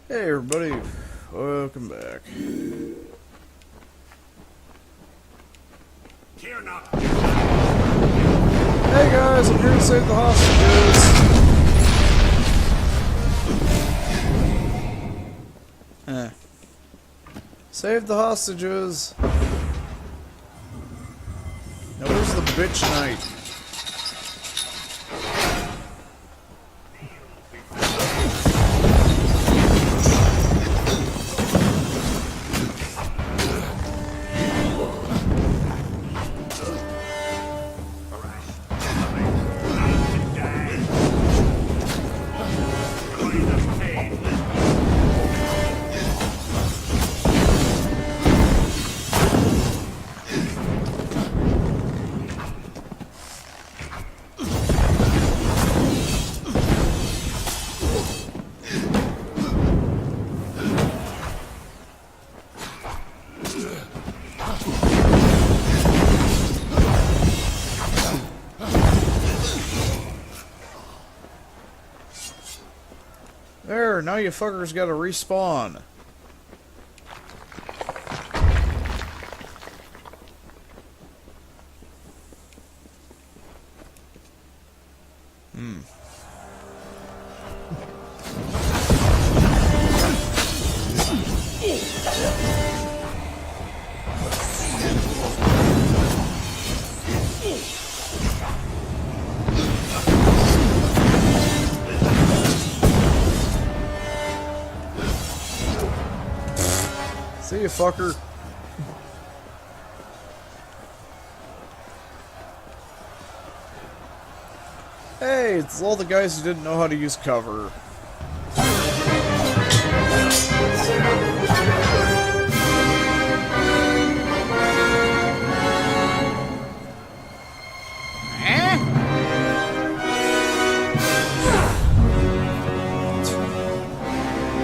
Hey everybody, welcome back. Hey guys, I'm here to save the hostages. Save the hostages. Now where's the bitch knight? There, now you fuckers gotta respawn. See you, fucker. Hey, it's all the guys who didn't know how to use cover.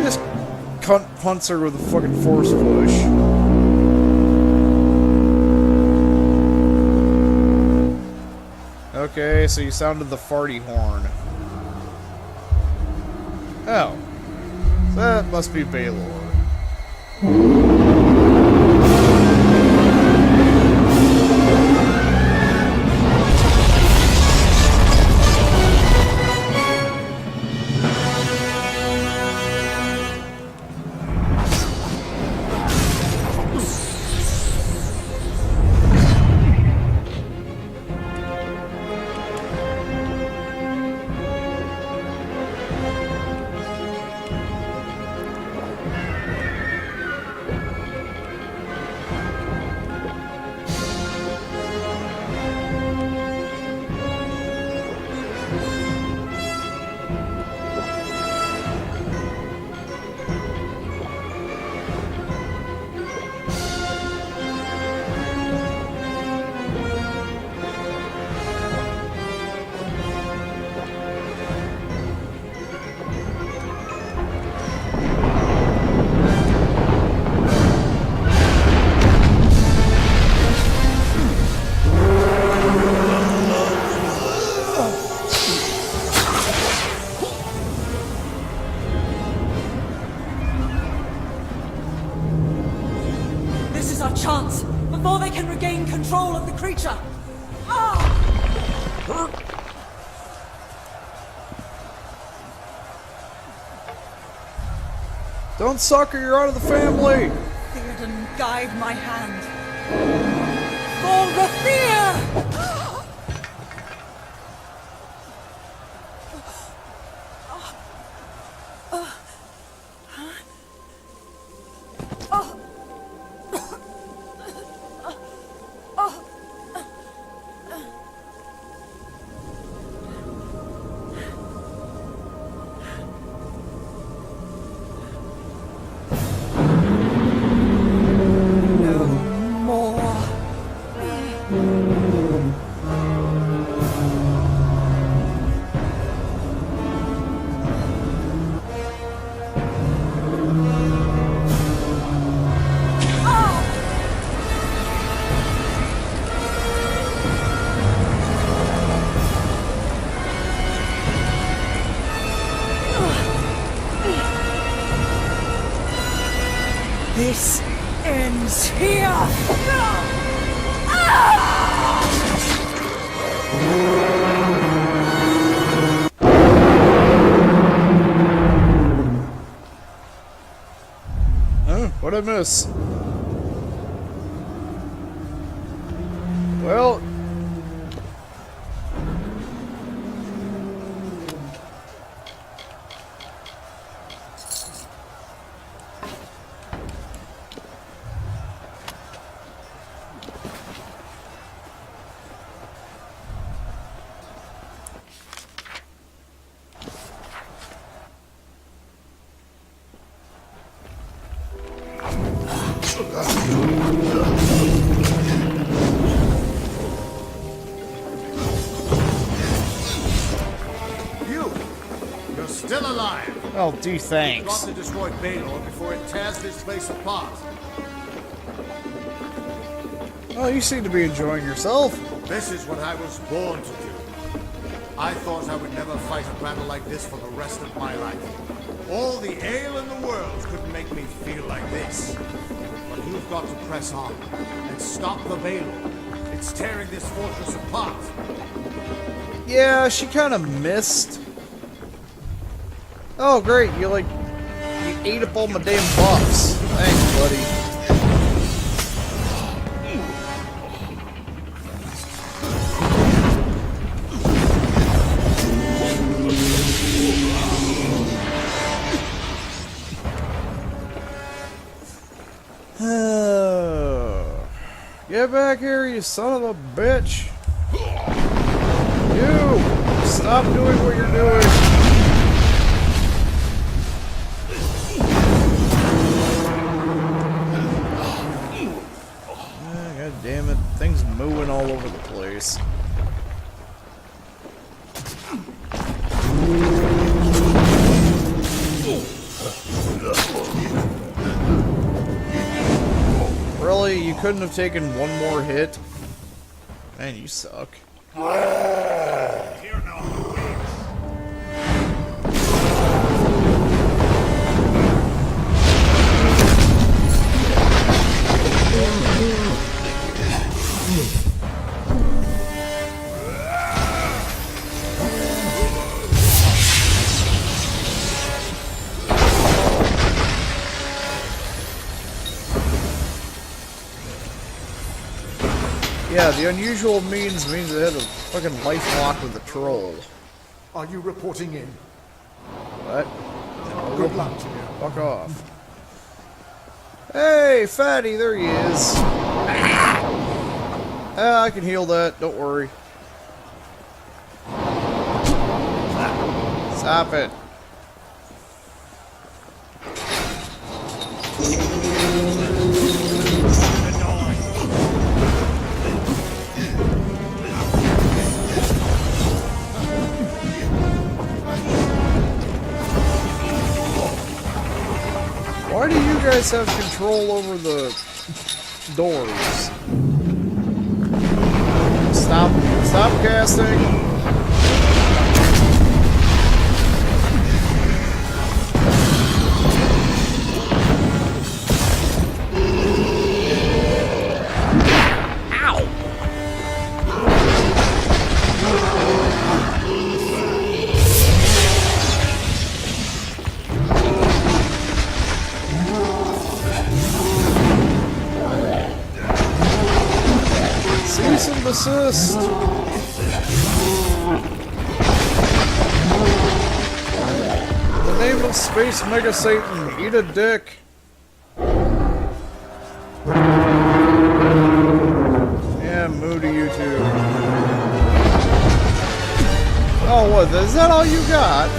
This cunt punts her with a fucking force push. Okay, so you sounded the farty horn. Oh. That must be Baylor. Our chance before they can regain control of the creature. Don't suck or you're out of the family! Theoden, guide my hand. For Rathir! This ends here! Oh, what'd I miss? Well... You're still alive. Oh, do Got thanks. to destroy Baylor before it tears this place apart. Oh, you seem to be enjoying yourself. This is what I was born to do. I thought I would never fight a battle like this for the rest of my life. All the ale in the world couldn't make me feel like this. But you've got to press on and stop the Baylor. It's tearing this fortress apart. Yeah, she kind of missed. Oh, great. You ate up all my damn buffs. Thanks, buddy. Get back here, you son of a bitch. You! Stop doing what you're doing. God damn it. Things moving all over the place. Really? You couldn't have taken one more hit? Man, you suck. Yeah, the unusual means it had a fucking life lock with a troll. Are you reporting in? What? Good luck to you. Fuck off. Hey, fatty, there he is. I can heal that, don't worry. Stop it. Why do you guys have control over the doors? Stop casting. Cease and desist. In the name of Space Mega Satan, eat a dick. Yeah, moo to you too. Oh, what? Is that all you got?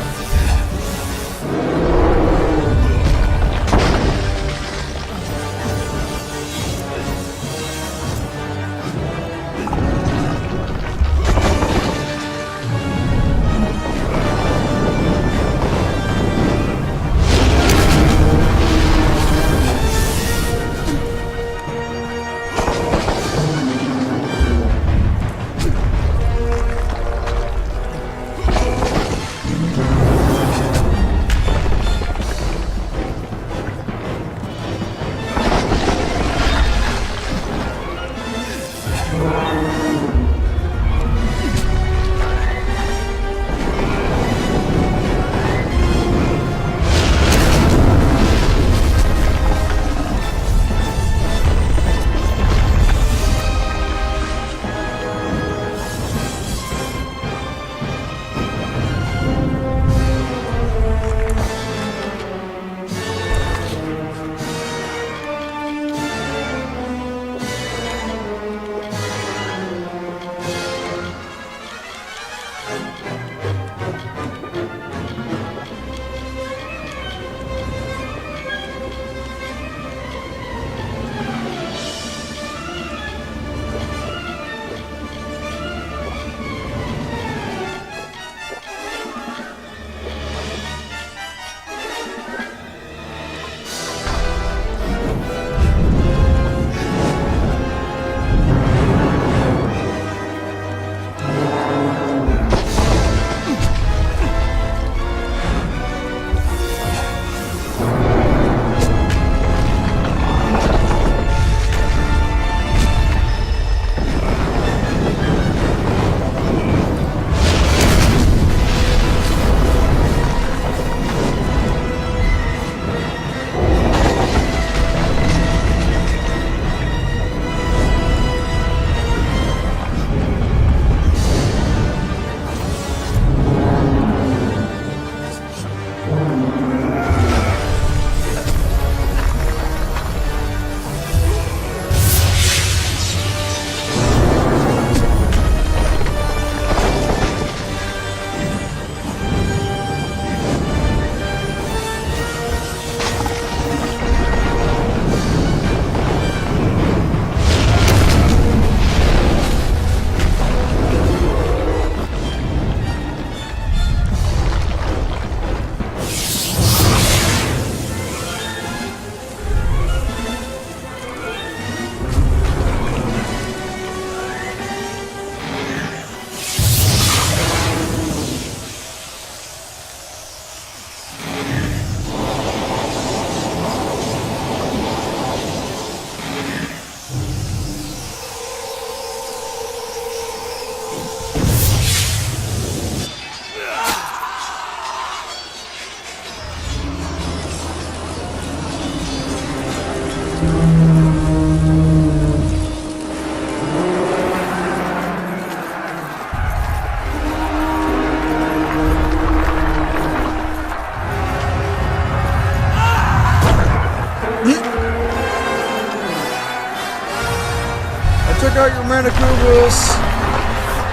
Check out your Manacubus!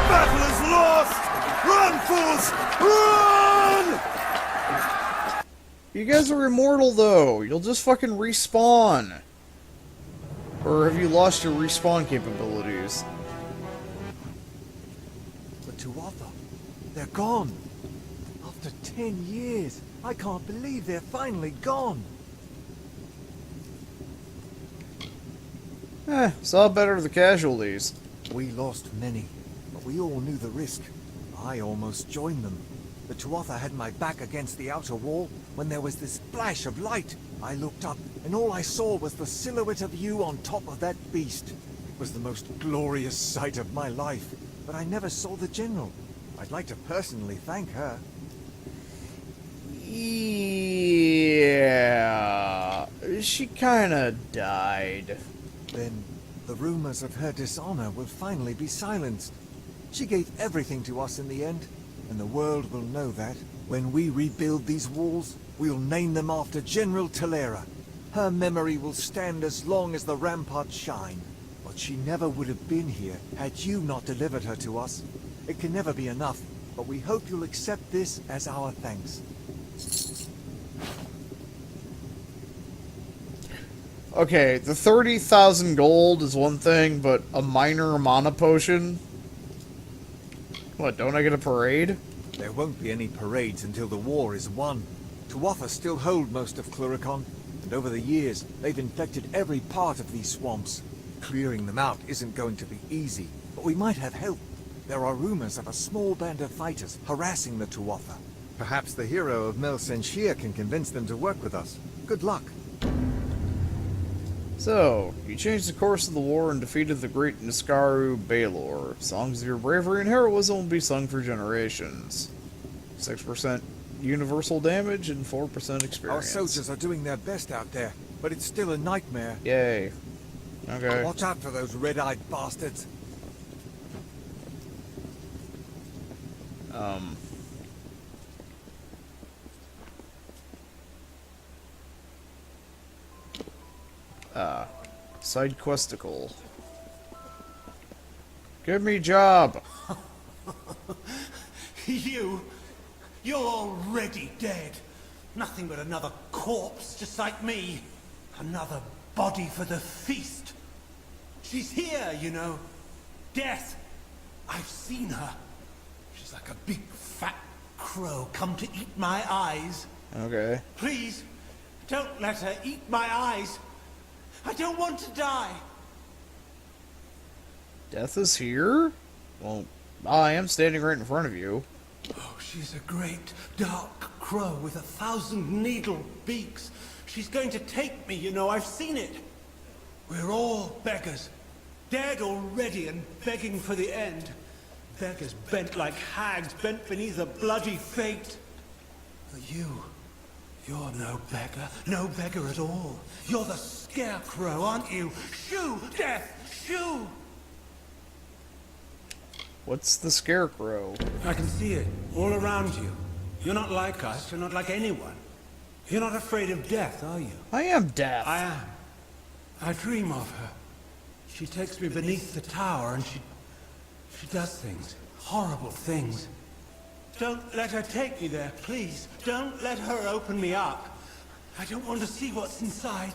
Battle is lost! Run, fools! Run! You guys are immortal, though. You'll just fucking respawn. Or have you lost your respawn capabilities? The Tuatha, they're gone. After 10 years, I can't believe they're finally gone. Saw better the casualties. We lost many, but we all knew the risk. I almost joined them. The Tuatha had my back against the outer wall when there was this flash of light. I looked up, and all I saw was the silhouette of you on top of that beast. It was the most glorious sight of my life, but I never saw the General. I'd like to personally thank her. Yeah... She kinda died. Then the rumors of her dishonor will finally be silenced. She gave everything to us in the end, and the world will know that. When we rebuild these walls, we'll name them after General Talera. Her memory will stand as long as the ramparts shine. But she never would have been here had you not delivered her to us. It can never be enough, but we hope you'll accept this as our thanks. Okay, the 30,000 gold is one thing, but a minor mana potion? What, don't I get a parade? There won't be any parades until the war is won. Tuatha still hold most of Cluricon, and over the years, they've infected every part of these swamps. Clearing them out isn't going to be easy, but we might have help. There are rumors of a small band of fighters harassing the Tuatha. Perhaps the hero of Mel Senshir can convince them to work with us. Good luck. So, you changed the course of the war and defeated the great Niskaru Baelor. Songs of your bravery and heroism will be sung for generations. 6% universal damage and 4% experience. Our soldiers are doing their best out there, but it's still a nightmare. Yay. Okay. Watch out for those red-eyed bastards. Side questicle. Give me job. You're already dead. Nothing but another corpse, just like me. Another body for the feast. She's here, you know. Death. I've seen her. She's like a big fat crow come to eat my eyes. Okay. Please, don't let her eat my eyes. I don't want to die. Death is here? Well, I am standing right in front of you. Oh, she's a great dark crow with 1,000 needle beaks. She's going to take me, you know, I've seen it. We're all beggars. Dead already and begging for the end. Beggars bent like hags, bent beneath a bloody fate. But you're no beggar. No beggar at all. You're the scarecrow, aren't you? Shoo! Death! Shoo! What's the scarecrow? I can see it, all around you. You're not like us, you're not like anyone. You're not afraid of death, are you? I am death. I am. I dream of her. She takes me beneath the tower and she does things. Horrible things. Don't let her take me there, please. Don't let her open me up. I don't want to see what's inside.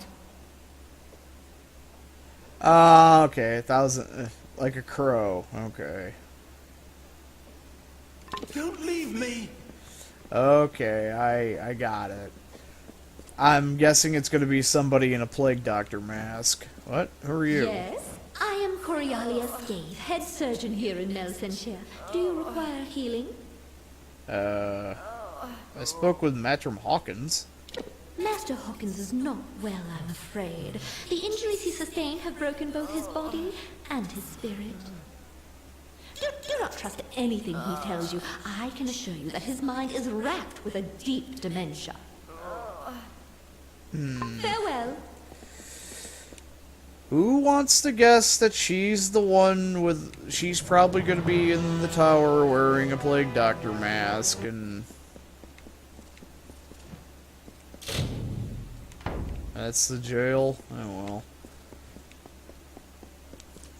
Okay, 1,000, like a crow, okay. Don't leave me! Okay, I got it. I'm guessing it's gonna be somebody in a plague doctor mask. What? Who are you? Yes, I am Coriolia Scathe, head surgeon here in Melsenshire. Do you require healing? I spoke with Matrim Hawkins. Master Hawkins is not well, I'm afraid. The injuries he sustained have broken both his body and his spirit. Do not trust anything he tells you. I can assure you that his mind is racked with a deep dementia. Farewell. Who wants to guess that she's the one with... She's probably going to be in the tower wearing a plague doctor mask and... That's the jail? Oh well.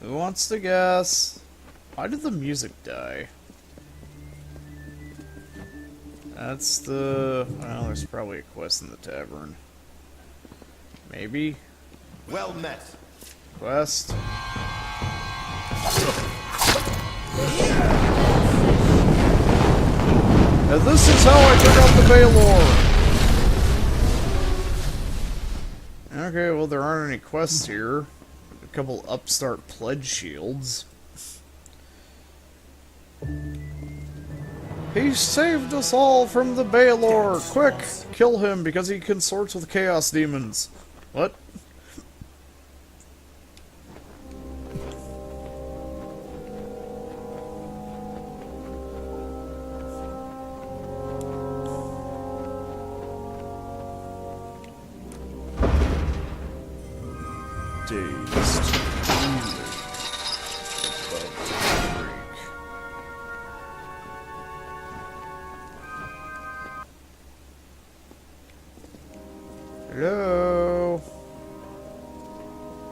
Who wants to guess? Why did the music die? That's the... Well, there's probably a quest in the tavern. Maybe? Well met. Quest? And this is how I took out the Amalur! Okay, well there aren't any quests here. A couple upstart pledge shields. He saved us all from the Amalur! Quick! Kill him because he consorts with chaos demons. What? Dazed. Hello?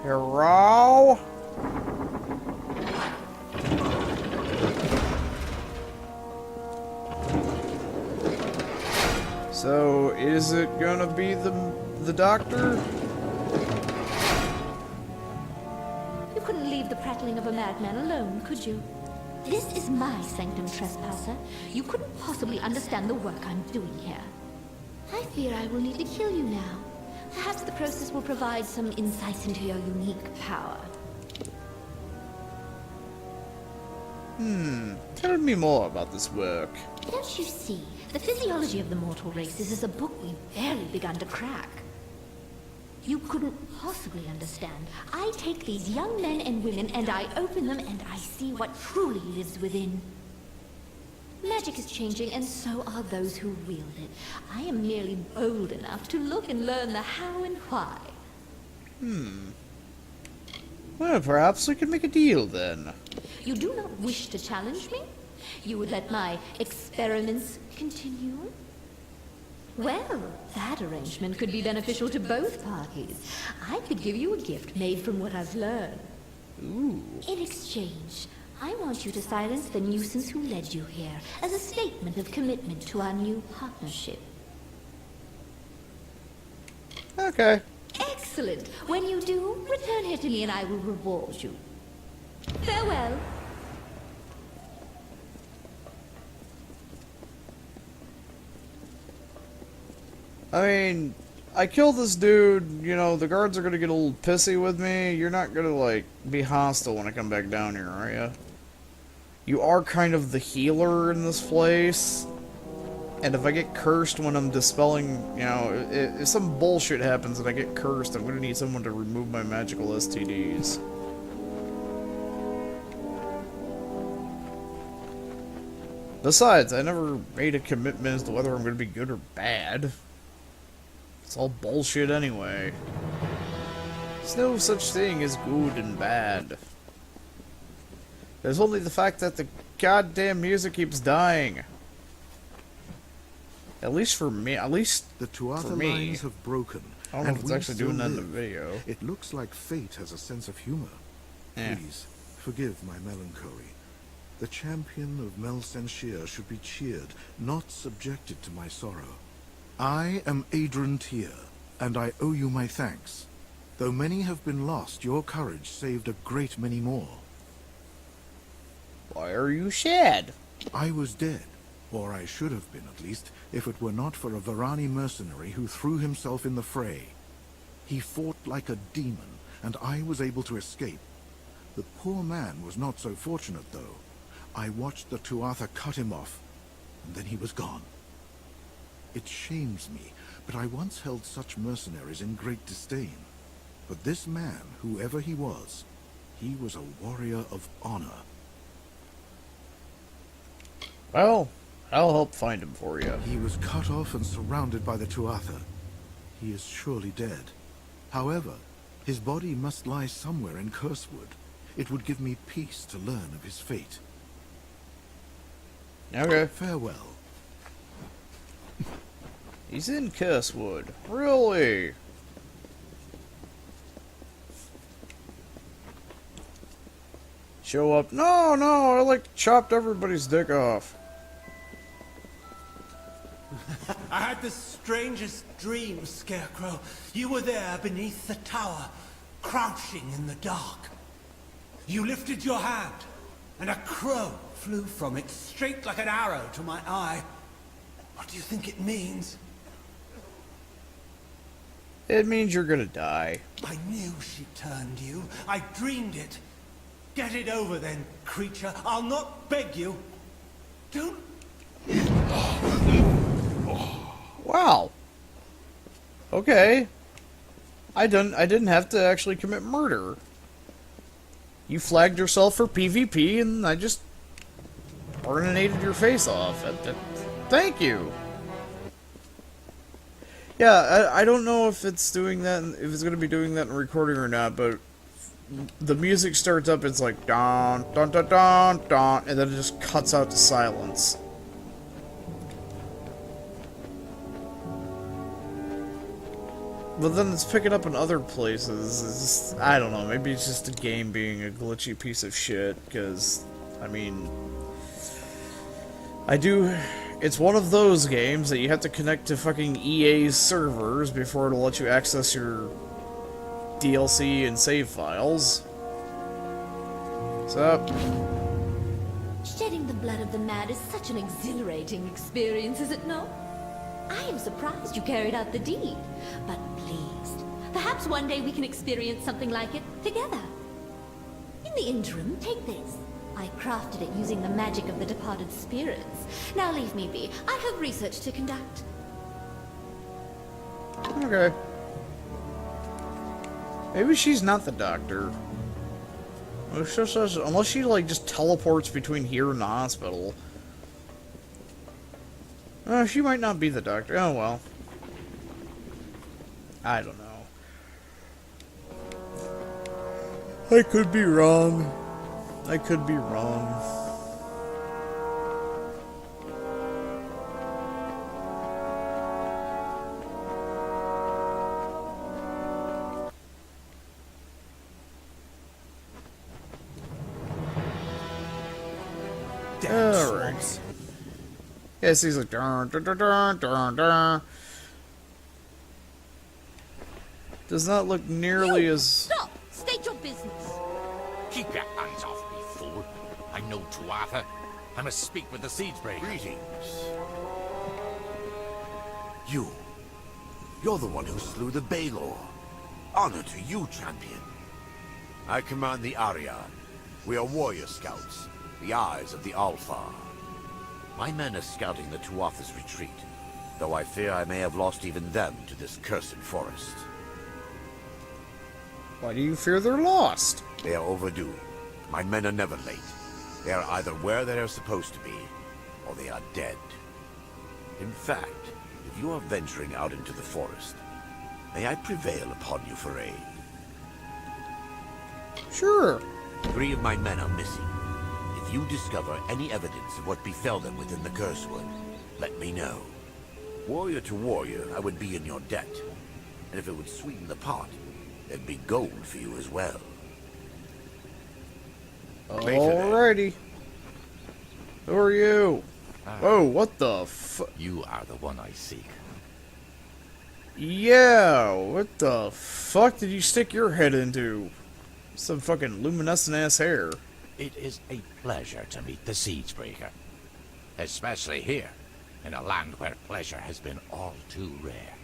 Hello? So, is it gonna be the doctor? You couldn't leave the prattling of a madman alone, could you? This is my sanctum, trespasser. You couldn't possibly understand the work I'm doing here. I fear I will need to kill you now. Perhaps the process will provide some insights into your unique power. Tell me more about this work. Don't you see? The physiology of the mortal races is a book we've barely begun to crack. You couldn't possibly understand. I take these young men and women and I open them and I see what truly lives within. Magic is changing and so are those who wield it. I am merely bold enough to look and learn the how and why. Well, perhaps we can make a deal then. You do not wish to challenge me? You would let my experiments continue? Well, that arrangement could be beneficial to both parties. I could give you a gift made from what I've learned. Ooh. In exchange, I want you to silence the nuisance who led you here as a statement of commitment to our new partnership. Okay. Excellent! When you do, return here to me and I will reward you. Farewell! I mean, I killed this dude, you know, the guards are gonna get a little pissy with me. You're not gonna, like, be hostile when I come back down here, are you? You are kind of the healer in this place. And if I get cursed when I'm dispelling, you know, if some bullshit happens and I get cursed, I'm gonna need someone to remove my magical STDs. Besides, I never made a commitment as to whether I'm gonna be good or bad. It's all bullshit anyway. There's no such thing as good and bad. There's only the fact that the goddamn music keeps dying. At least for me, at least The Tuatha for me. lines have broken. I don't know and if it's we actually still doing that in the live. video. It looks like fate has a sense of humor. Yeah. Please, forgive my melancholy. The champion of Mel Senshir should be cheered, not subjected to my sorrow. I am Adrian Tyr, and I owe you my thanks. Though many have been lost, your courage saved a great many more. Why are you sad? I was dead, or I should have been at least, if it were not for a Varani mercenary who threw himself in the fray. He fought like a demon, and I was able to escape. The poor man was not so fortunate, though. I watched the Tuatha cut him off, and then he was gone. It shames me, but I once held such mercenaries in great disdain. But this man, whoever he was a warrior of honor. Well, I'll help find him for you. He was cut off and surrounded by the Tuatha. He is surely dead. However, his body must lie somewhere in Cursewood. It would give me peace to learn of his fate. Okay. Farewell. He's in Cursewood. Really? Show up. No, no, I like chopped everybody's dick off. I had the strangest dream, Scarecrow. You were there beneath the tower, crouching in the dark. You lifted your hand, and a crow flew from it straight like an arrow to my eye. What do you think it means? It means you're gonna die. I knew she turned you. I dreamed it. Get it over then, creature. I'll not beg you. Don't... Wow. Okay. I didn't have to actually commit murder. You flagged yourself for PvP and I just burninated your face off. Thank you. Yeah, I don't know if it's doing that, if it's gonna be doing that in recording or not, but the music starts up, it's like dun dun dun dun dun, and then it just cuts out to silence. But then it's picking up in other places. It's just, I don't know, maybe it's just a game being a glitchy piece of shit, because, I mean, it's one of those games that you have to connect to fucking EA's servers before it'll let you access your DLC and save files. What's up? Shedding the blood of the mad is such an exhilarating experience, is it not? I am surprised you carried out the deed, but pleased. Perhaps one day we can experience something like it together. In the interim, take this. I crafted it using the magic of the departed spirits. Now leave me be. I have research to conduct. Okay. Maybe she's not the doctor. Unless she, like, just teleports between here and the hospital. She might not be the doctor. Oh, well. I don't know. I could be wrong. I could be wrong. Alright. Yes, he's like dun, dun, dun, dun, dun, dun. Does not look nearly as... Stop! State your business. Keep your hands off me, fool. I'm no Tuatha. I must speak with the Siegebreaker. Greetings. You're the one who slew the Baelor. Honor to you, champion. I command the Arya. We are warrior scouts, the eyes of the Alfar. My men are scouting the Tuatha's retreat, though I fear I may have lost even them to this cursed forest. Why do you fear they're lost? They are overdue. My men are never late. They are either where they are supposed to be, or they are dead. In fact, if you are venturing out into the forest, may I prevail upon you for aid? Sure. 3 of my men are missing. If you discover any evidence of what befell them within the Cursewood, let me know. Warrior to warrior, I would be in your debt. And if it would sweeten the pot, there'd be gold for you as well. Alrighty. Who are you? Oh, what the You are the one I seek. Yeah, what the fuck did you stick your head into? Some fucking luminescent-ass hair. It is a pleasure to meet the Siegebreaker. Especially here, in a land where pleasure has been all too rare.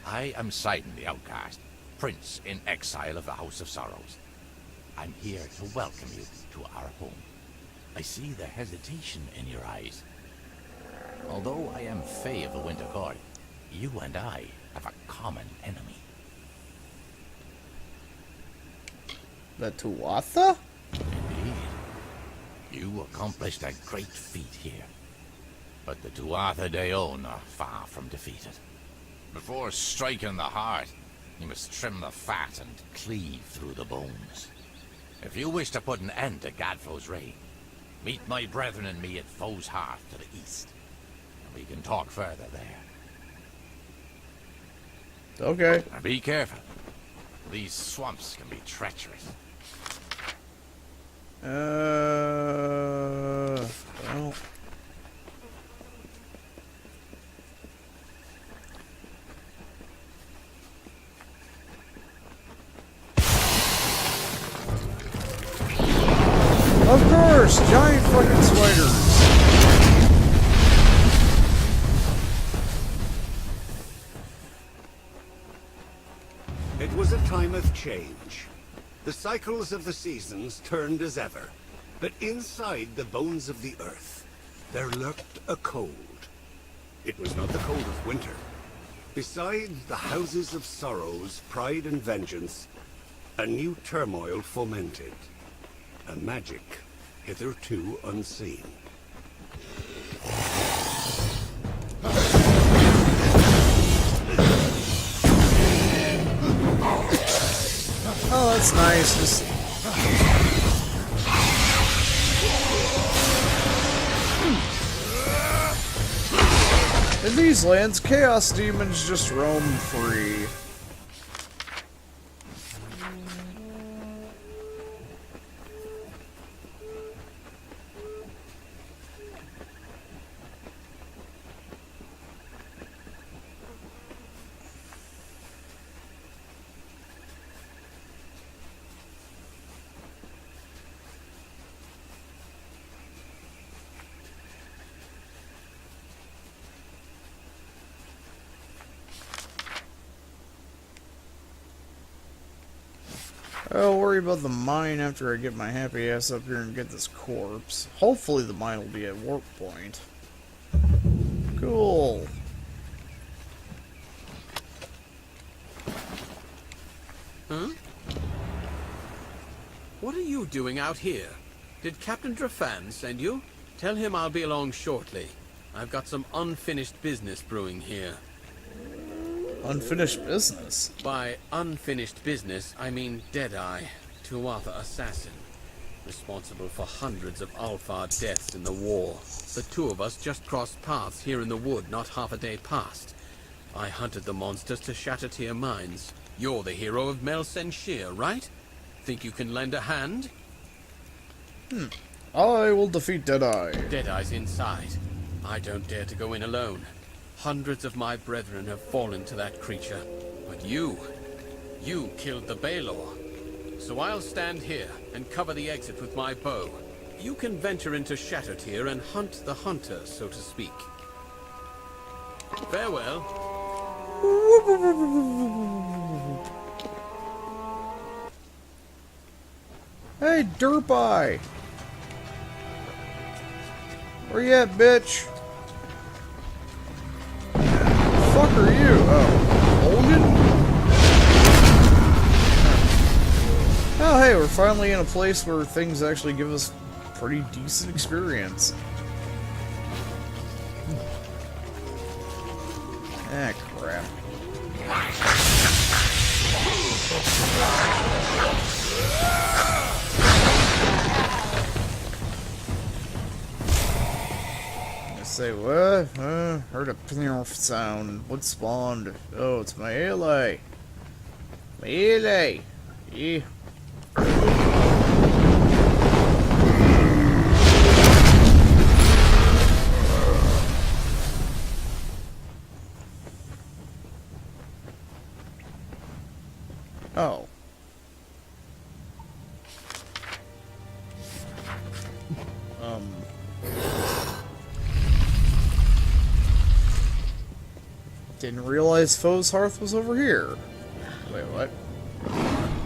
I am Sidon the Outcast, Prince in exile of the House of Sorrows. I'm here to welcome you to our home. I see the hesitation in your eyes. Although I am Fae of the Winter Court, you and I have a common enemy. The Tuatha? Indeed. You accomplished a great feat here. But the Tuatha Deon are far from defeated. Before striking the heart, you must trim the fat and cleave through the bones. If you wish to put an end to Gadfo's reign, meet my brethren and me at Foe's Hearth to the east. And we can talk further there. Okay. And be careful. These swamps can be treacherous. Well. Of course, giant fucking spiders. It was a time of change. The cycles of the seasons turned as ever, but inside the bones of the earth, there lurked a cold. It was not the cold of winter. Beside the houses of sorrows, pride and vengeance, a new turmoil fomented. A magic hitherto unseen. Oh, that's nice. Just... In these lands, chaos demons just roam free. I'll worry about the mine after I get my happy ass up here and get this corpse. Hopefully the mine will be at warp point. Cool. Huh? What are you doing out here? Did Captain Drafan send you? Tell him I'll be along shortly. I've got some unfinished business brewing here. Unfinished business? By unfinished business, I mean Deadeye, Tuatha assassin. Responsible for hundreds of Alphard deaths in the war. The two of us just crossed paths here in the wood not half a day past. I hunted the monsters to Shattertier mines. You're the hero of Mel Senshir, right? Think you can lend a hand? I will defeat Deadeye. Deadeye's inside. I don't dare to go in alone. Hundreds of my brethren have fallen to that creature. But you killed the Baelor. So I'll stand here and cover the exit with my bow. You can venture into Shattertier and hunt the hunter, so to speak. Farewell. Hey, Derpeye! Where you at, bitch? Fuck are you? Oh, Logan? Oh, hey, we're finally in a place where things actually give us pretty decent experience. Ah, crap. Say what? Heard a pneumoth sound. What spawned? Oh, it's my ally. My ally. Yeah. Oh. Didn't realize Foe's Hearth was over here. Wait, what? What?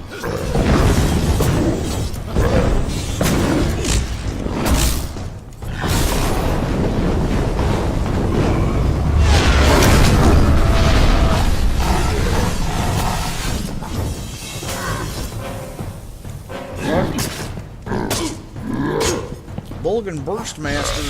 Bulgan Burstmaster.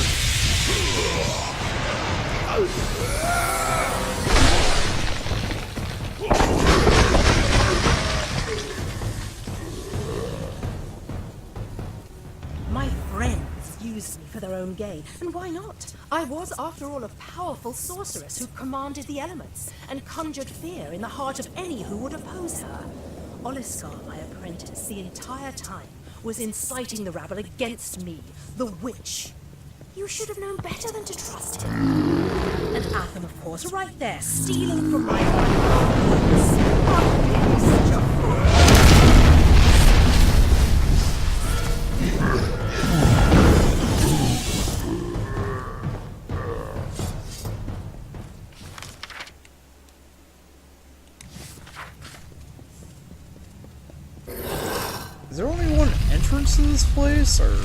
My friends used me for their own gain, and why not? I was, after all, a powerful sorceress who commanded the elements and conjured fear in the heart of any who would oppose her. Oliscar, my apprentice, the entire time, was inciting the rabble against me, the witch. You should have known better than to trust him. And Atham, of course, right there, stealing from my hands. Such a fool. Is there only one entrance to this place, or...?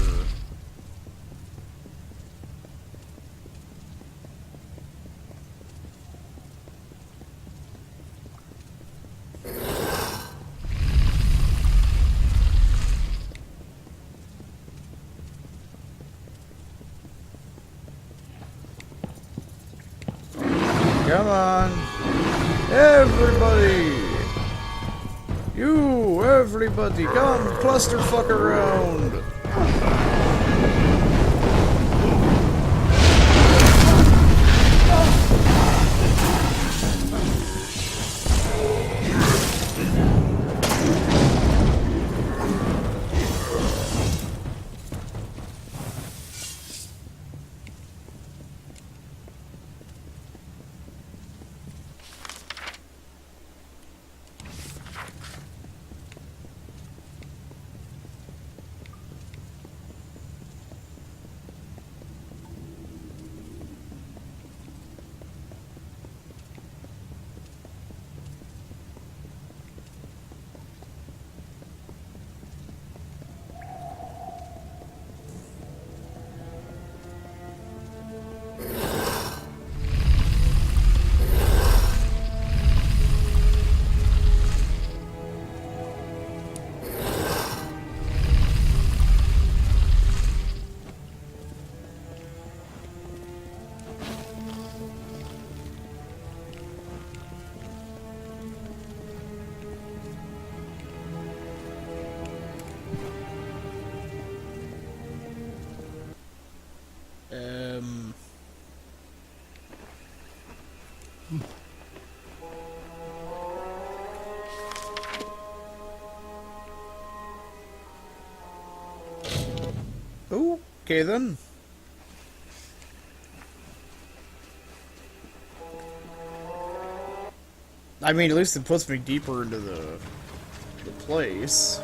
Come on! Everybody! You, everybody, come clusterfuck around! Okay then. I mean, at least it puts me deeper into the place.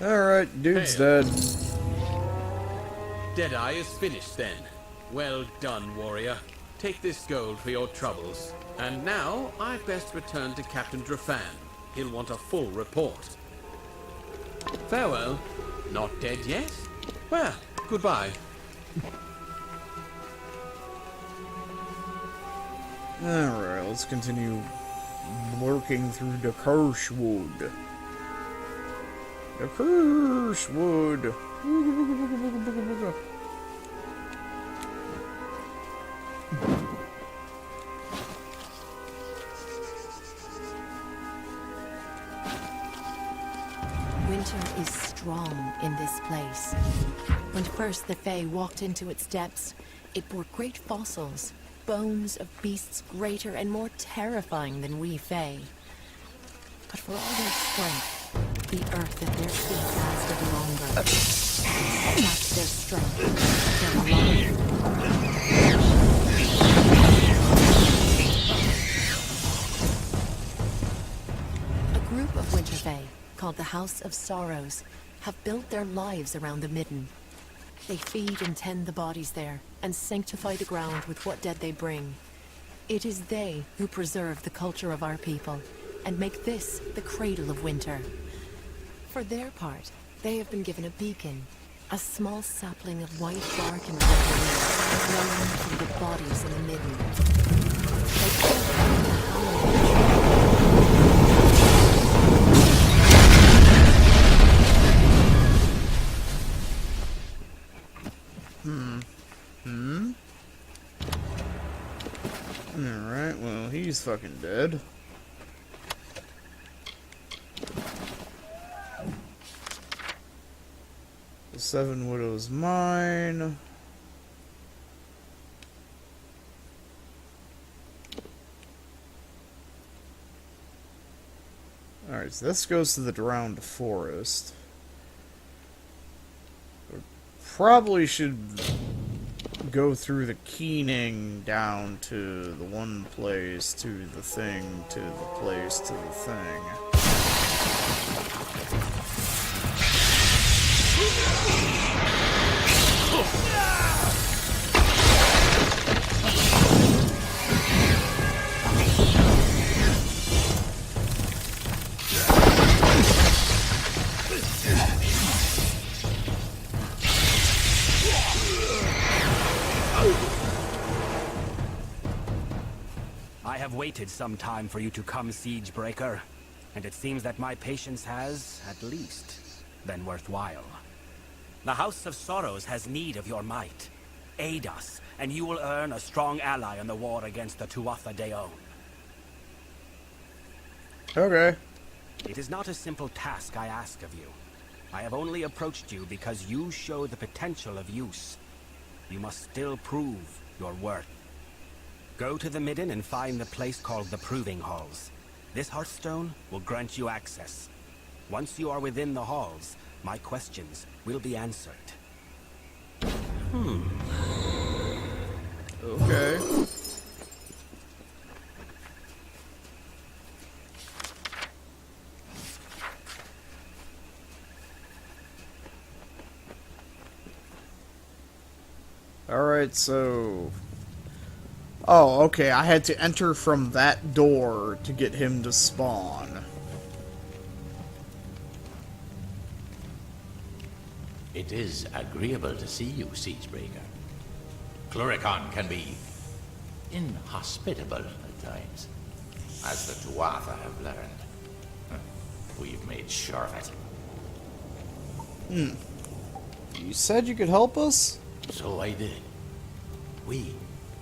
Alright, dude's dead. Deadeye is finished then. Well done, warrior. Take this gold for your troubles. And now, I'd best return to Captain Drafan. He'll want a full report. Farewell. Not dead yet? Well, goodbye. Alright, let's continue working through the Cursewood. The Cursewood. wrong in this place. When first the Fae walked into its depths, it bore great fossils, bones of beasts greater and more terrifying than we Fae. But for all their strength, the earth at their feet lasted longer. Not their strength, their life. A group of Winter Fae, called the House of Sorrows, have built their lives around the Midden. They feed and tend the bodies there, and sanctify the ground with what dead they bring. It is they who preserve the culture of our people, and make this the cradle of winter. For their part, they have been given a beacon, a small sapling of white bark and red leaves, growing from the bodies in the Midden. They call it the Amalur. Alright, well, he's fucking dead. The Seven Widows Mine. Alright, so this goes to the Drowned Forest. Probably should go through the Keening down to the one place, to the thing, to the place, to the thing. I have waited some time for you to come, Siegebreaker, and it seems that my patience has, at least, been worthwhile. The House of Sorrows has need of your might. Aid us, and you will earn a strong ally in the war against the Tuatha De'On. Okay. It is not a simple task I ask of you. I have only approached you because you show the potential of use. You must still prove your worth. Go to the Midden and find the place called the Proving Halls. This Hearthstone will grant you access. Once you are within the halls, my questions will be answered. Okay. Alright, so... Oh, okay, I had to enter from that door to get him to spawn. It is agreeable to see you, Siegebreaker. Cluricon can be inhospitable at times, as the Tuatha have learned. We've made sure of it. You said you could help us? So I did. We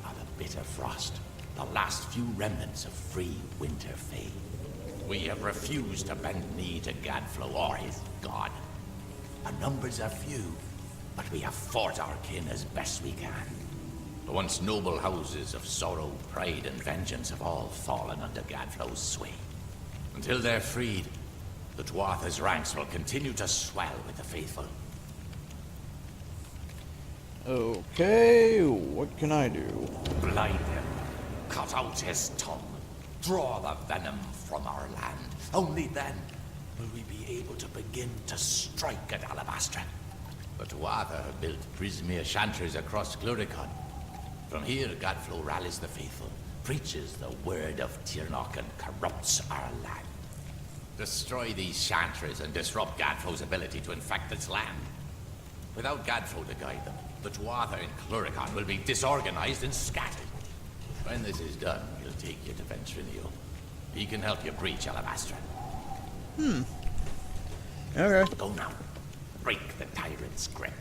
are the Bitter Frost, the last few remnants of free Winter Fae. We have refused to bend knee to Gadflow or his god. Our numbers are few, but we have fought our kin as best we can. The once noble houses of sorrow, pride, and vengeance have all fallen under Gadflow's sway. Until they're freed, the Tuatha's ranks will continue to swell with the faithful. Okay, what can I do? Blind him, cut out his tongue, draw the venom from our land. Only then will we be able to begin to strike at Alabastra. The Tuatha have built Prismere Chantries across Cluricon. From here, Gadflow rallies the faithful, preaches the word of Tirnoch, and corrupts our land. Destroy these chantries and disrupt Gadflow's ability to infect its land. Without Gadflow to guide them, the Tuatha in Cluricon will be disorganized and scattered. When this is done, he'll take you to Ventrinio. He can help you breach Alabastra. Okay. Go now. Break the tyrant's grip.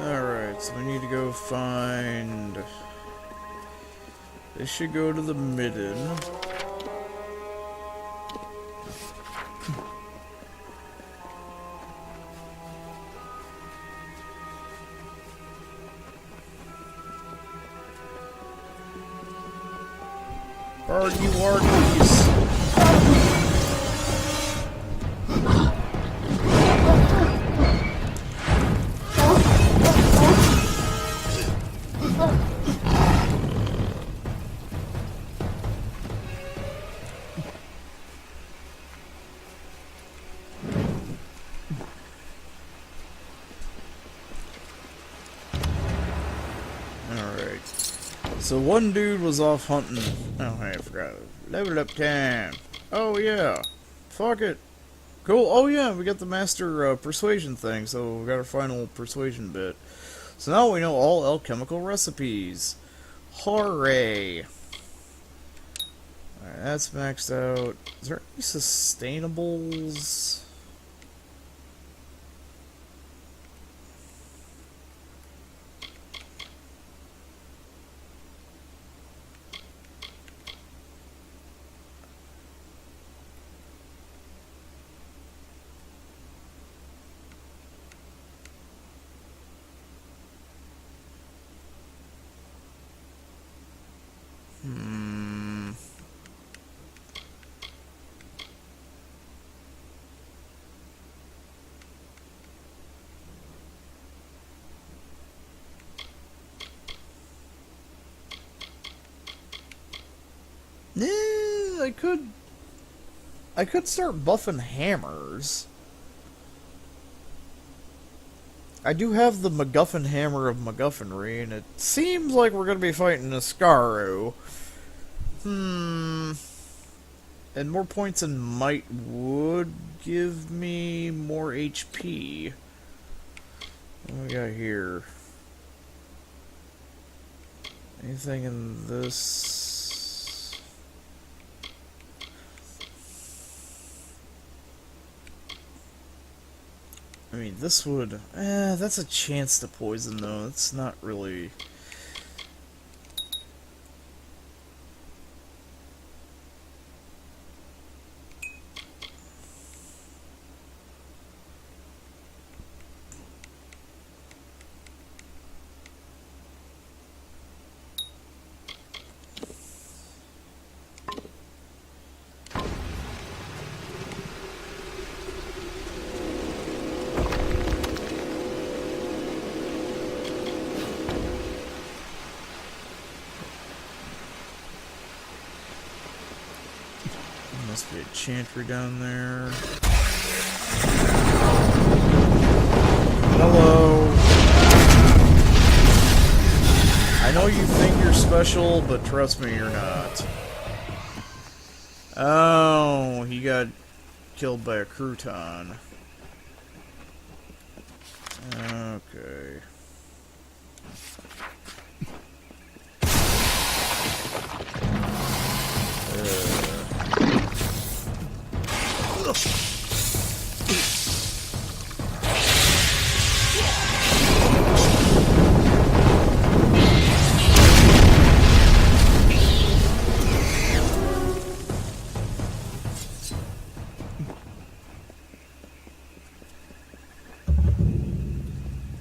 Alright, so we need to go find This should go to the midden. Argue, argies. So one dude was off hunting. Oh, hey, I forgot. Level up time. Oh, yeah. Fuck it. Cool. Oh, yeah, we got the master persuasion thing, so we got our final persuasion bit. So now we know all alchemical recipes. Hooray. Alright, that's maxed out. Is there any sustainables? I could start buffing hammers. I do have the MacGuffin Hammer of MacGuffinry, and it seems like we're going to be fighting Niskaru. And more points in might would give me more HP. What do we got here? Anything in this? I mean, this would... that's a chance to poison, though. It's not really... Must be a chantry down there. Hello. I know you think you're special, but trust me, you're not. Oh, he got killed by a crouton. Okay.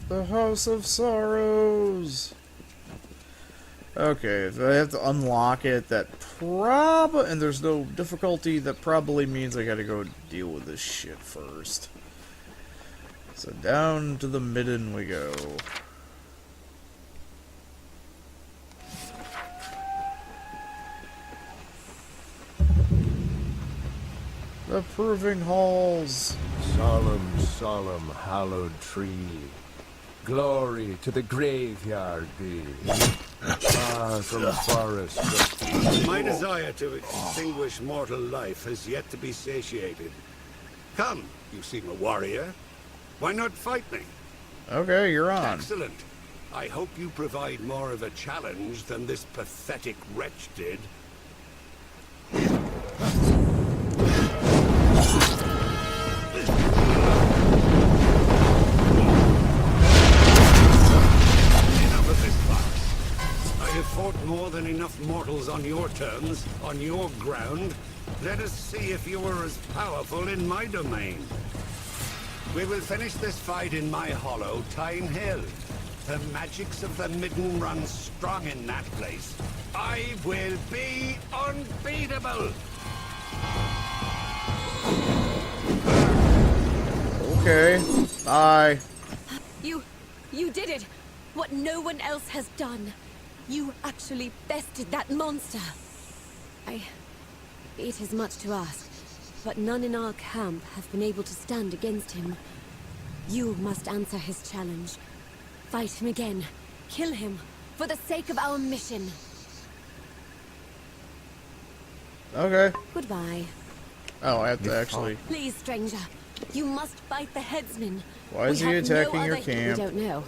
The House of Sorrows. Okay, if I have to unlock it, that and there's no difficulty, that probably means I gotta go deal with this shit first. So down to the midden we go. The Proving Halls. Solemn, solemn, hallowed tree. Glory to the graveyard be. Far from the forest. My desire to extinguish mortal life has yet to be satiated. Come, you seem a warrior. Why not fight me? Okay, you're on. Excellent. I hope you provide more of a challenge than this pathetic wretch did. fought more than enough mortals on your terms, on your ground. Let us see if you were as powerful in my domain. We will finish this fight in my hollow, Tyne Hill. The magics of the Midden run strong in that place. I will be unbeatable! Okay. Bye. You did it! What no one else has done. You actually bested that monster. It is much to ask, but none in our camp have been able to stand against him. You must answer his challenge. Fight him again. Kill him, for the sake of our mission. Okay. Goodbye. Oh, I have to actually... Please, stranger. You must fight the headsman. Why is he attacking your camp? We don't know.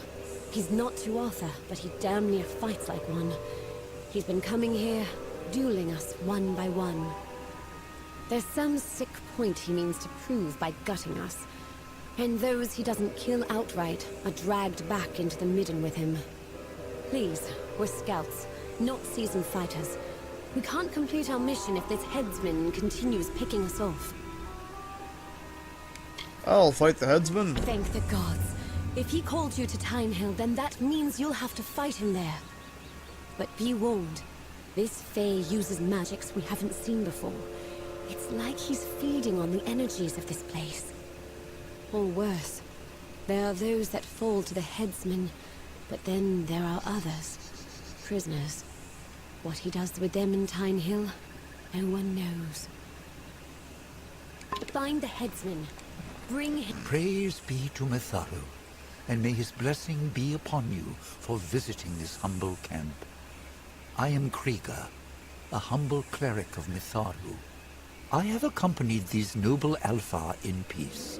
He's not Tuatha, but he damn near fights like one. He's been coming here, dueling us one by one. There's some sick point he means to prove by gutting us. And those he doesn't kill outright are dragged back into the Midden with him. Please, we're scouts, not seasoned fighters. We can't complete our mission if this headsman continues picking us off. I'll fight the headsman. Thank the gods. If he called you to Tyne Hill, then that means you'll have to fight him there. But be warned, this Fae uses magics we haven't seen before. It's like he's feeding on the energies of this place. Or worse, there are those that fall to the headsman, but then there are others, prisoners. What he does with them in Tyne Hill, no one knows. Find the headsman. Bring him. Praise be to Mitharu, and may his blessing be upon you for visiting this humble camp. I am Krieger, a humble cleric of Mitharu. I have accompanied these noble Alpha in peace,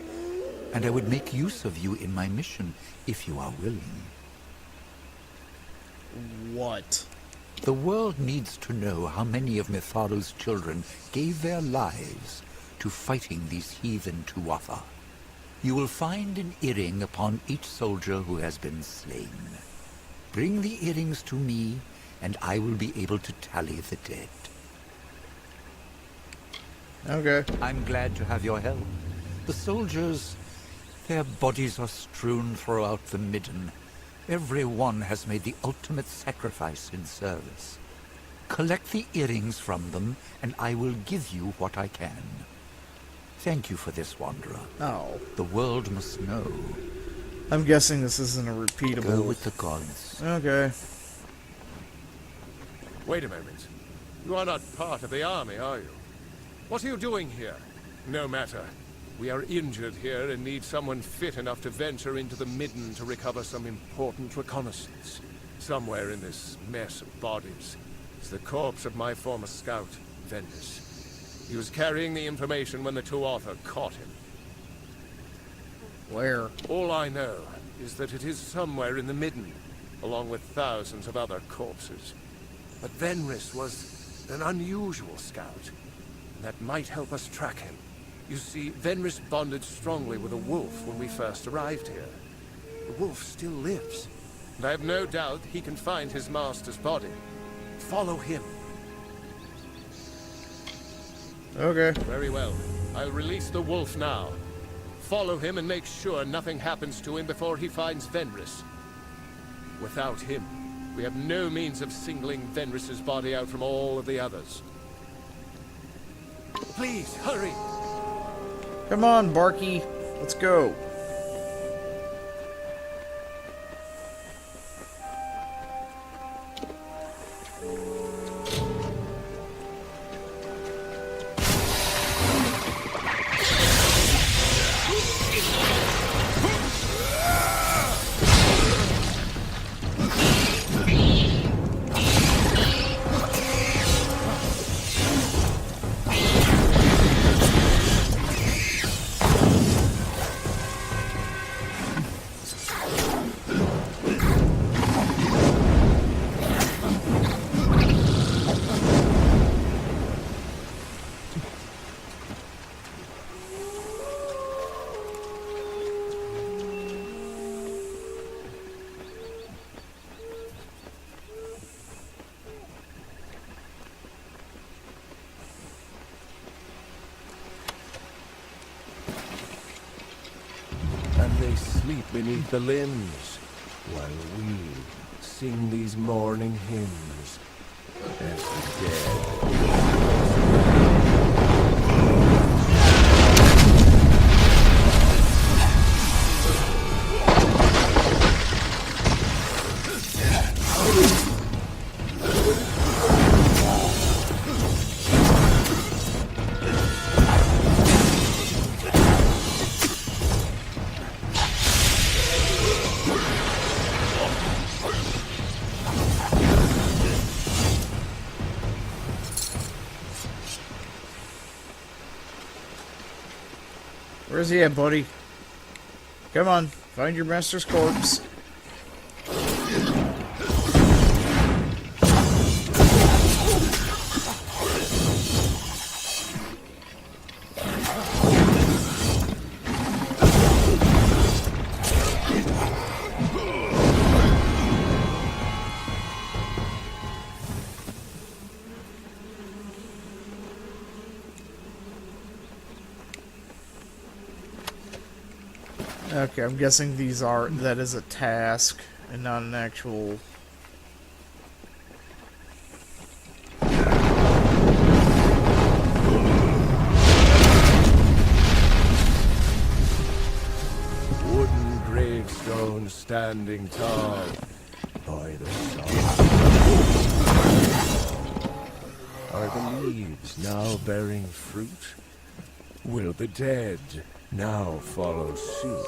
and I would make use of you in my mission if you are willing. What? The world needs to know how many of Mitharu's children gave their lives to fighting these heathen Tuatha. You will find an earring upon each soldier who has been slain. Bring the earrings to me, and I will be able to tally the dead. Okay. I'm glad to have your help. The soldiers, their bodies are strewn throughout the Midden. Every one has made the ultimate sacrifice in service. Collect the earrings from them, and I will give you what I can. Thank you for this, Wanderer. Oh. The world must know. I'm guessing this isn't a repeatable... Go with the gods. Okay. Wait a moment. You are not part of the army, are you? What are you doing here? No matter. We are injured here and need someone fit enough to venture into the Midden to recover some important reconnaissance. Somewhere in this mess of bodies is the corpse of my former scout, Ventus. He was carrying the information when the Tuatha caught him. Where? All I know is that it is somewhere in the Midden, along with thousands of other corpses. But Venris was an unusual scout, and that might help us track him. You see, Venris bonded strongly with a wolf when we first arrived here. The wolf still lives, and I have no doubt he can find his master's body. Follow him. Okay. Very well. I'll release the wolf now. Follow him and make sure nothing happens to him before he finds Venris. Without him, we have no means of singling Venris's body out from all of the others. Please, hurry! Come on, Barky. Let's go. sleep beneath the limbs, while we sing these mourning hymns as the dead. Where's he at, buddy? Come on, find your master's corpse. Okay, I'm guessing that is a task and not an actual... Wooden gravestone standing tall by the sun. Are the leaves now bearing fruit? Will the dead now follow suit?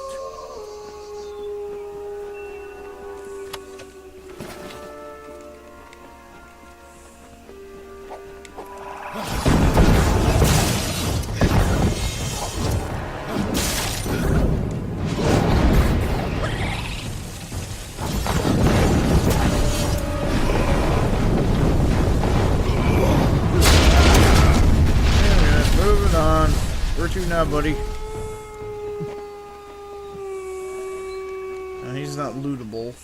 Moving on. Where to now, buddy? No, he's not lootable.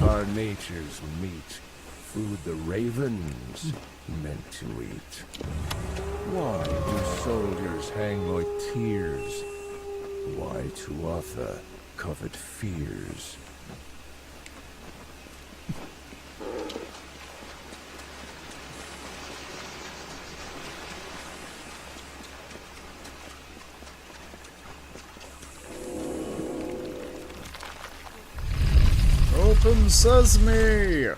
Our natures meet, food the ravens meant to eat. Why do soldiers hang like tears? Why to author covet fears? Open sesame!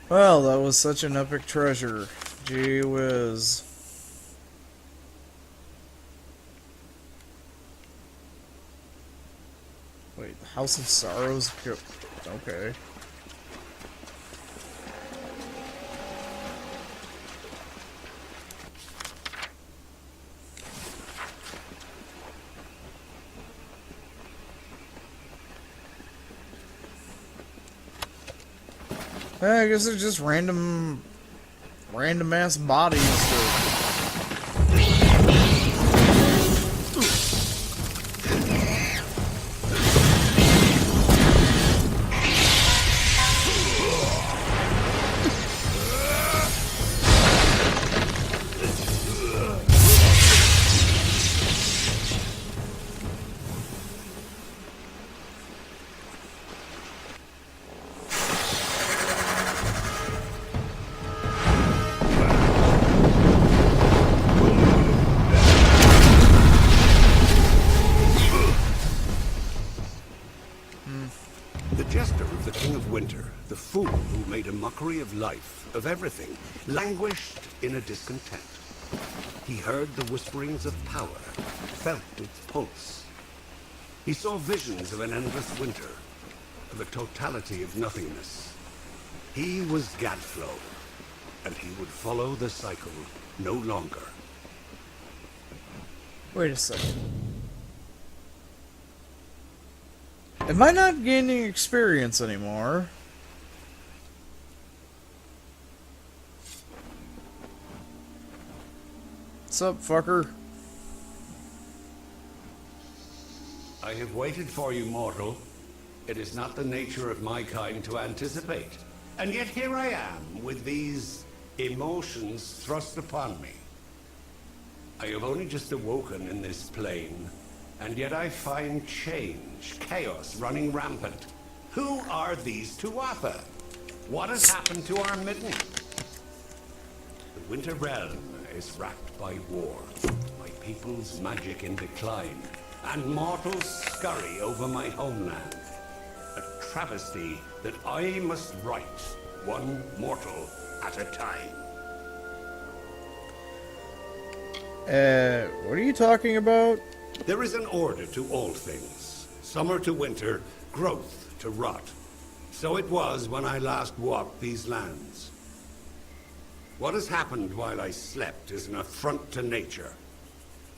Well, that was such an epic treasure. Gee whiz. Wait, the House of Sorrows? Okay. I guess they're just random ass bodies that... The jester of the King of Winter, the fool who made a mockery of life, of everything, languished in a discontent. He heard the whisperings of power, felt its pulse. He saw visions of an endless winter, of a totality of nothingness. He was Gadflow, and he would follow the cycle no longer. Wait a second. Am I not gaining experience anymore? What's up, fucker? I have waited for you, mortal. It is not the nature of my kind to anticipate. And yet here I am, with these emotions thrust upon me. I have only just awoken in this plane, and yet I find change, chaos running rampant. Who are these Tuatha? What has happened to our midden? The Winter Realm is racked by war, my people's magic in decline, and mortals scurry over my homeland. A travesty that I must right, one mortal at a time. What are you talking about? There is an order to all things. Summer to winter, growth to rot. So it was when I last walked these lands. What has happened while I slept is an affront to nature.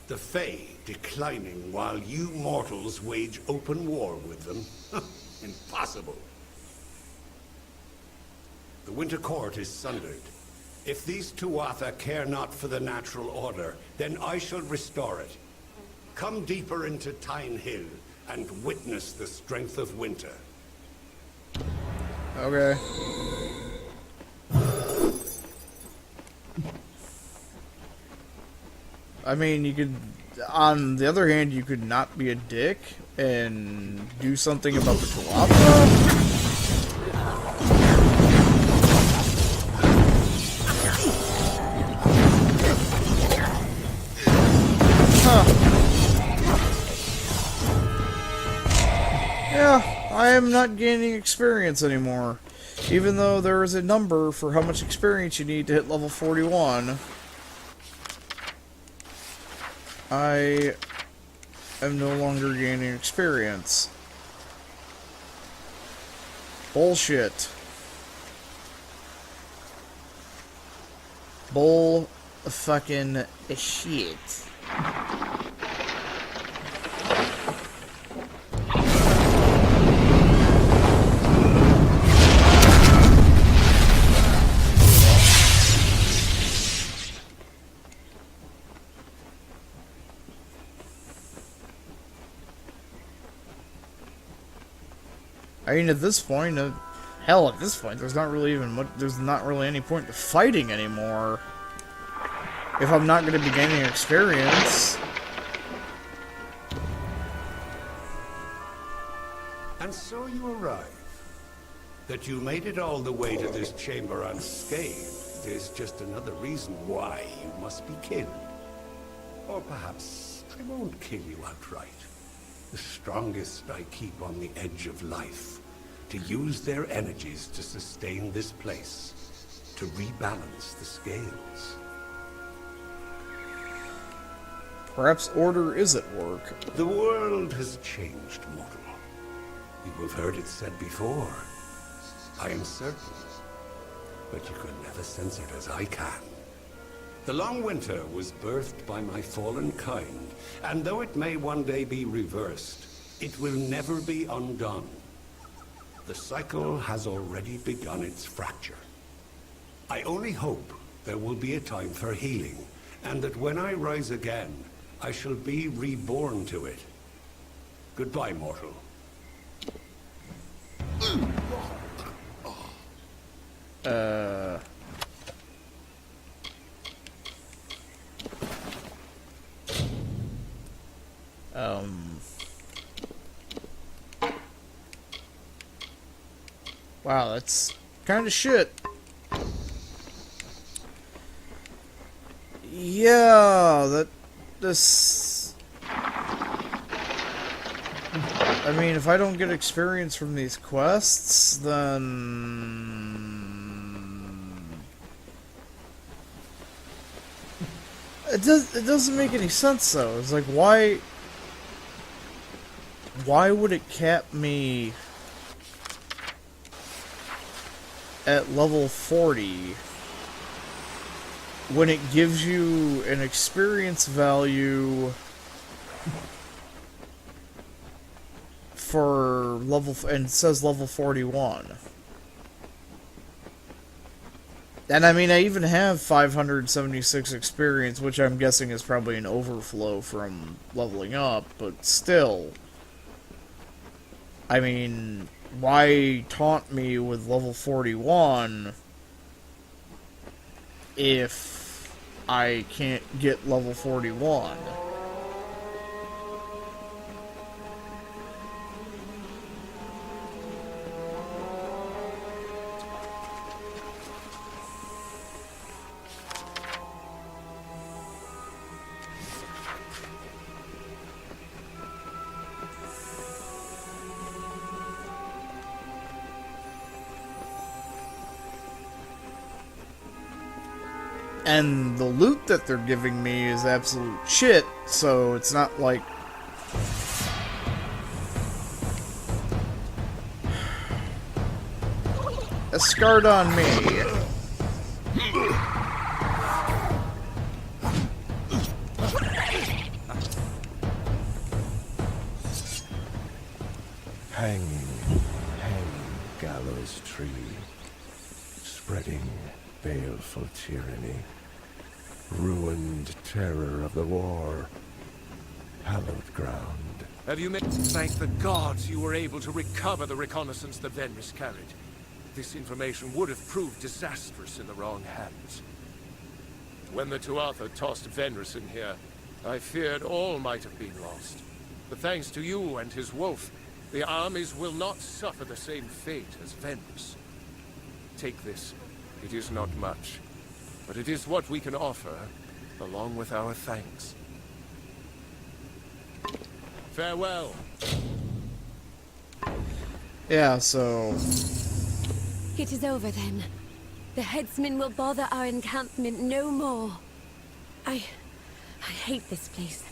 The Fae declining while you mortals wage open war with them. Impossible. The Winter Court is sundered. If these Tuatha care not for the natural order, then I shall restore it. Come deeper into Tyne Hill and witness the strength of winter. Okay. I mean, you could, on the other hand, you could not be a dick and do something about the Tuatha. Yeah, I am not gaining experience anymore. Even though there is a number for how much experience you need to hit level 41. I am no longer gaining experience. Bullshit. Bull fucking shit. I mean, at this point, hell, at this point, there's not really any point to fighting anymore. If I'm not going to be gaining experience. And so you arrive. That you made it all the way to this chamber unscathed is just another reason why you must be killed. Or perhaps I won't kill you outright. The strongest I keep on the edge of life, to use their energies to sustain this place, to rebalance the scales. Perhaps order is at work. The world has changed, mortal. You have heard it said before. I am certain, but you can never sense it as I can. The long winter was birthed by my fallen kind, and though it may one day be reversed, it will never be undone. The cycle has already begun its fracture. I only hope there will be a time for healing, and that when I rise again, I shall be reborn to it. Goodbye, mortal. Wow, that's kind of shit. Yeah, this... I mean, if I don't get experience from these quests, then... It doesn't make any sense, though. It's like, why why would it cap me at level 40 when it gives you an experience value for level, and it says level 41. And I mean, I even have 576 experience, which I'm guessing is probably an overflow from leveling up, but still. I mean, why taunt me with level 41 if I can't get level 41? And the loot that they're giving me is absolute shit, so it's not like... A scarred on me. Hanging, gallows tree, spreading baleful tyranny, ruined terror of the war, hallowed ground. Have you met? Thank the gods you were able to recover the reconnaissance that Venris carried. This information would have proved disastrous in the wrong hands. When the Tuatha tossed Venris in here, I feared all might have been lost. But thanks to you and his wolf, the armies will not suffer the same fate as Venris. Take this. It is not much, but it is what we can offer, along with our thanks. Farewell. Yeah, so... It is over then. The headsman will bother our encampment no more. I hate this place.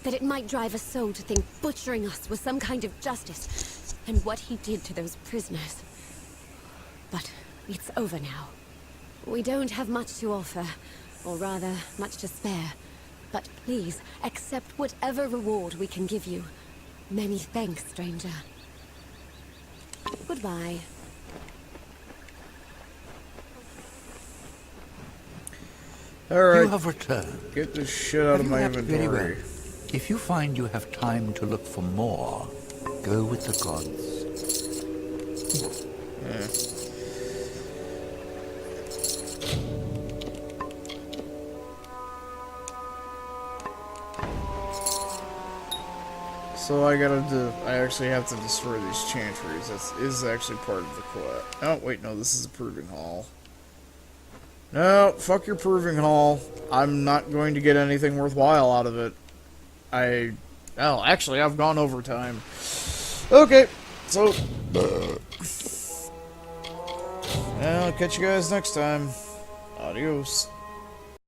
That it might drive a soul to think butchering us was some kind of justice, and what he did to those prisoners. But it's over now. We don't have much to offer, or rather, much to spare. But please, accept whatever reward we can give you. Many thanks, stranger. Goodbye. Alright. You have returned. Get this shit out of my inventory. Very well. If you find you have time to look for more, go with the gods. Yeah. So I actually have to destroy these chantries. That is actually part of the quest. Oh, wait, no, this is a proving hall. No, fuck your proving hall. I'm not going to get anything worthwhile out of it. Oh, actually, I've gone over time. Okay, so... I'll catch you guys next time. Adios.